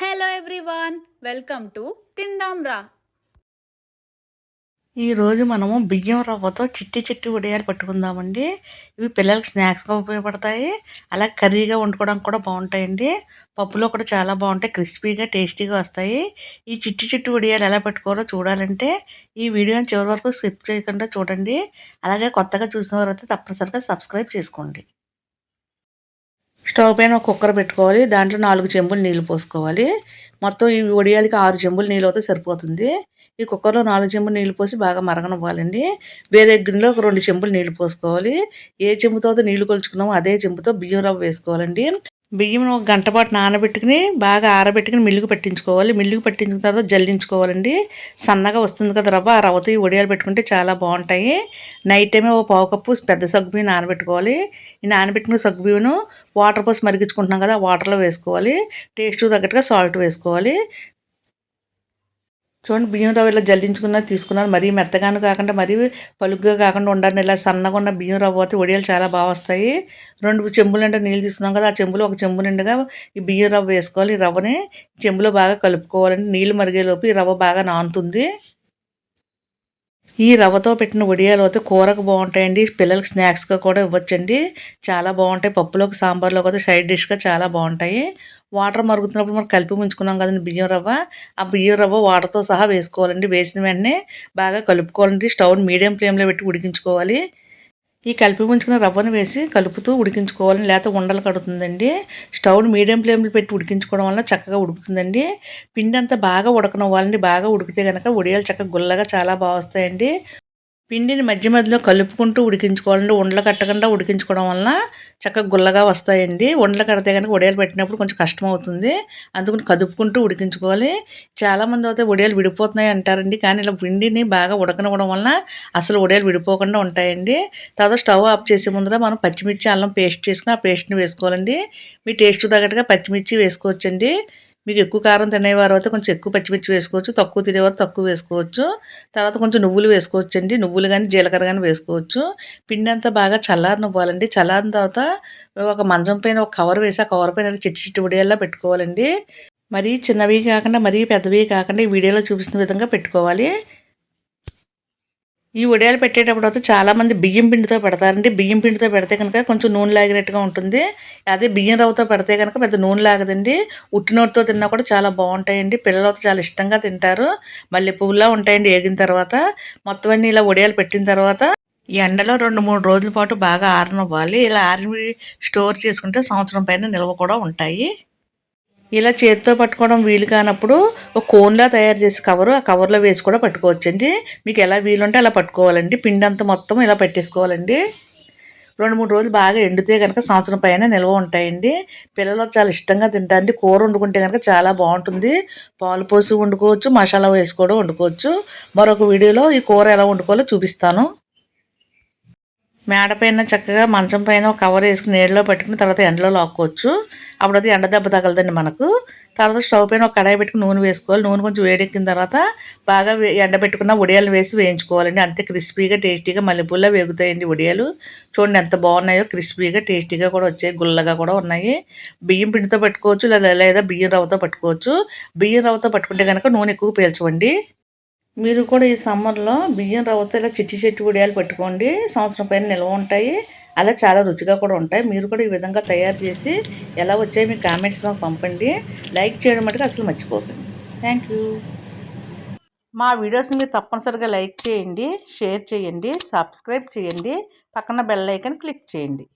Hello everyone, welcome to తిందాం రా. ఈరోజు మనము బియ్యం రవ్వతో చిట్టి చిట్టి వడియాలు పట్టుకుందామండి. ఇవి పిల్లలకి స్నాక్స్గా ఉపయోగపడతాయి. అలాగే కర్రీగా వండుకోవడానికి కూడా బాగుంటాయండి. పప్పులో కూడా చాలా బాగుంటాయి, క్రిస్పీగా టేస్టీగా వస్తాయి. ఈ చిట్టి చిట్టి వడియాలు ఎలా పెట్టుకోవాలో చూడాలంటే ఈ వీడియోని చివరి వరకు స్కిప్ చేయకుండా చూడండి. అలాగే కొత్తగా చూసిన వారైతే తప్పనిసరిగా సబ్స్క్రైబ్ చేసుకోండి. స్టవ్ పైన ఒక కుక్కర్ పెట్టుకోవాలి. దాంట్లో 4 చెంబులు నీళ్లు పోసుకోవాలి. మొత్తం ఈ వడియాలకి 6 చెంబులు నీళ్ళు అయితే సరిపోతుంది. ఈ కుక్కర్లో 4 చెంబులు నీళ్ళు పోసి బాగా మరగనివ్వాలండి. వేరే గిన్నెలో ఒక 2 చెంబులు నీళ్లు పోసుకోవాలి. ఏ చెంబుతో అయితే నీళ్లు కొలుచుకున్నామో అదే చెంబుతో బియ్యం రవ్వ వేసుకోవాలండి. బియ్యం ఒక గంట పాటు నానబెట్టుకుని బాగా ఆరబెట్టుకుని మిల్లుకు పట్టించుకోవాలి. మిల్లుకు పట్టించిన తర్వాత జల్లించుకోవాలండి. సన్నగా వస్తుంది కదా రవ్వ, ఆ రవ్వతో ఈ వడియాలు పెట్టుకుంటే చాలా బాగుంటాయి. నైట్ టైమే ఒక పావు కప్పు పెద్ద సగ్గుబియ్యం నానబెట్టుకోవాలి. ఈ నానబెట్టుకున్న సగ్గుబియ్యను వాటర్ పోసి మరిగించుకుంటున్నాం కదా, వాటర్లో వేసుకోవాలి. టేస్ట్ తగ్గట్టుగా సాల్ట్ వేసుకోవాలి. చూడండి, బియ్యం రవ్వ ఇలా జల్లించుకున్నది తీసుకున్నాను. మరీ మెత్తగాను కాకుండా మరీ పలుగ్గా కాకుండా ఉండాలని ఇలా సన్నగా ఉన్న బియ్యం రవ్వ అయితే వడియాలు చాలా బాగా వస్తాయి. 2 చెంబులు నిండా నీళ్ళు తీసుకున్నాం కదా, ఆ చెంబులో ఒక చెంబు నిండుగా ఈ బియ్యం రవ్వ వేసుకోవాలి. ఈ రవ్వని చెంబులో బాగా కలుపుకోవాలండి. నీళ్ళు మరిగేలోపు ఈ రవ్వ బాగా నానుతుంది. ఈ రవ్వతో పెట్టిన వడియాలు అయితే కూరకు బాగుంటాయండి. పిల్లలకి స్నాక్స్గా కూడా ఇవ్వచ్చండి. చాలా బాగుంటాయి. పప్పులోకి సాంబార్లోకి అయితే సైడ్ డిష్గా చాలా బాగుంటాయి. వాటర్ మరుగుతున్నప్పుడు మనం కలిపి ఉంచుకున్నాం కదండి బియ్యం రవ్వ, ఆ బియ్యం రవ్వ వాటర్తో సహా వేసుకోవాలండి. వేసిన వెంటనే బాగా కలుపుకోవాలండి. స్టవ్ మీడియం ఫ్లేమ్లో పెట్టి ఉడికించుకోవాలి. ఈ కలిపి ఉంచుకున్న రవ్వను వేసి కలుపుతూ ఉడికించుకోవాలి, లేకపోతే ఉండలు కడుతుందండి. స్టవ్ని మీడియం ఫ్లేమ్లో పెట్టి ఉడికించుకోవడం వల్ల చక్కగా ఉడుకుతుందండి. పిండి అంతా బాగా ఉడకనివ్వాలండి. బాగా ఉడికితే కనుక వడియాలు చక్కగా గుల్లగా చాలా బాగా వస్తాయండి. పిండిని మధ్య మధ్యలో కలుపుకుంటూ ఉడికించుకోవాలండి. ఉండలు కట్టకుండా ఉడికించుకోవడం వలన చక్కగా గుల్లగా వస్తాయండి. ఉండలు కడితే కనుక వడియాలు పెట్టినప్పుడు కొంచెం కష్టం అవుతుంది. అందుకని కదుపుకుంటూ ఉడికించుకోవాలి. చాలామంది అయితే వడియాలు విడిపోతున్నాయి అంటారండి, కానీ ఇలా పిండిని బాగా ఉడకనివ్వడం వలన అసలు వడియాలు విడిపోకుండా ఉంటాయండి. తర్వాత స్టవ్ ఆఫ్ చేసే ముందర మనం పచ్చిమిర్చి అల్లం పేస్ట్ చేసుకుని ఆ పేస్ట్ని వేసుకోవాలండి. మీ టేస్ట్ తగ్గట్టుగా పచ్చిమిర్చి వేసుకోవచ్చండి. మీకు ఎక్కువ కారం తినేవారు అయితే కొంచెం ఎక్కువ పచ్చిమిర్చి వేసుకోవచ్చు, తక్కువ తినేవారు తక్కువ వేసుకోవచ్చు. తర్వాత కొంచెం నువ్వులు వేసుకోవచ్చండి. నువ్వులు కానీ జీలకర్ర కానీ వేసుకోవచ్చు. పిండి అంతా బాగా చల్లారనివ్వాలండి. చల్లారిన తర్వాత ఒక మంచం పైన ఒక కవర్ వేసి ఆ కవర్ పైన చిట్టి చిట్టి వడియాల్లా పెట్టుకోవాలండి. మరీ చిన్నవి కాకుండా మరీ పెద్దవి కాకుండా ఈ వీడియోలో చూపిస్తున్న విధంగా పెట్టుకోవాలి. ఈ వడియాలు పెట్టేటప్పుడు అయితే చాలామంది బియ్యం పిండితో పెడతారండి. బియ్యం పిండితో పెడితే కనుక కొంచెం నూనె లాగినట్టుగా ఉంటుంది. అదే బియ్యం రవ్వతో పెడితే కనుక పెద్ద నూనె లాగదండి. ఉట్టినోటితో తిన్నా కూడా చాలా బాగుంటాయండి. పిల్లలు అయితే చాలా ఇష్టంగా తింటారు. మళ్ళీ పువ్వులా ఉంటాయండి ఏగిన తర్వాత. మొత్తం అన్నీ ఇలా వడియాలు పెట్టిన తర్వాత ఈ ఎండలో 2-3 రోజుల పాటు బాగా ఆరనివ్వాలి. ఇలా ఆరినవి స్టోర్ చేసుకుంటే సంవత్సరం పైన నిల్వ కూడా ఉంటాయి. ఇలా చేతితో పట్టుకోవడం వీలు కానప్పుడు ఒక కోన్లా తయారు చేసి ఆ కవర్లో వేసి కూడా పట్టుకోవచ్చండి. మీకు ఎలా వీలుంటే అలా పట్టుకోవాలండి. పిండి అంతా మొత్తం ఇలా పెట్టేసుకోవాలండి. 2-3 రోజులు బాగా ఎండితే కనుక సంవత్సరం పైన నిల్వ ఉంటాయండి. పిల్లలు చాలా ఇష్టంగా తింటారండి. కూర వండుకుంటే కనుక చాలా బాగుంటుంది. పాలు పోసి వండుకోవచ్చు, మసాలా వేసి కూడా వండుకోవచ్చు. మరొక వీడియోలో ఈ కూర ఎలా వండుకోవాలో చూపిస్తాను. మేడ పైన చక్కగా మంచం పైన ఒక కవర్ వేసుకుని నీడలో పెట్టుకుని తర్వాత ఎండలో లాక్కోవచ్చు. అప్పుడైతే ఎండ దెబ్బ తగలదండి మనకు. తర్వాత స్టవ్ పైన ఒక కడాయి పెట్టుకుని నూనె వేసుకోవాలి. నూనె కొంచెం వేడెక్కిన తర్వాత బాగా ఎండబెట్టుకున్న వడియాలు వేసి వేయించుకోవాలండి. అంతే క్రిస్పీగా టేస్టీగా మల్లెపూలా వేగుతాయండి వడియాలు. చూడండి ఎంత బాగున్నాయో, క్రిస్పీగా టేస్టీగా కూడా వచ్చాయి, గుల్లగా కూడా ఉన్నాయి. బియ్యం పిండితో పెట్టుకోవచ్చు, లేదా బియ్యం రవ్వతో పట్టుకోవచ్చు. బియ్యం రవ్వతో పట్టుకుంటే కనుక నూనె ఎక్కువ పీల్చవండి. మీరు కూడా ఈ సమ్మర్లో బియ్యం రవ్వతో ఇలా చిట్టి చిట్టి వడియాలు పెట్టుకోండి. సంవత్సరం పైన నిల్వ ఉంటాయి. అలా చాలా రుచిగా కూడా ఉంటాయి. మీరు కూడా ఈ విధంగా తయారు చేసి ఎలా వచ్చాయో మీ కామెంట్స్ మాకు పంపండి. లైక్ చేయడం మటుకు అసలు మర్చిపోకండి. Thank you. మా వీడియోస్ని మీరు తప్పనిసరిగా లైక్ చేయండి, షేర్ చేయండి, సబ్స్క్రైబ్ చేయండి, పక్కన బెల్ ఐకాన్ క్లిక్ చేయండి.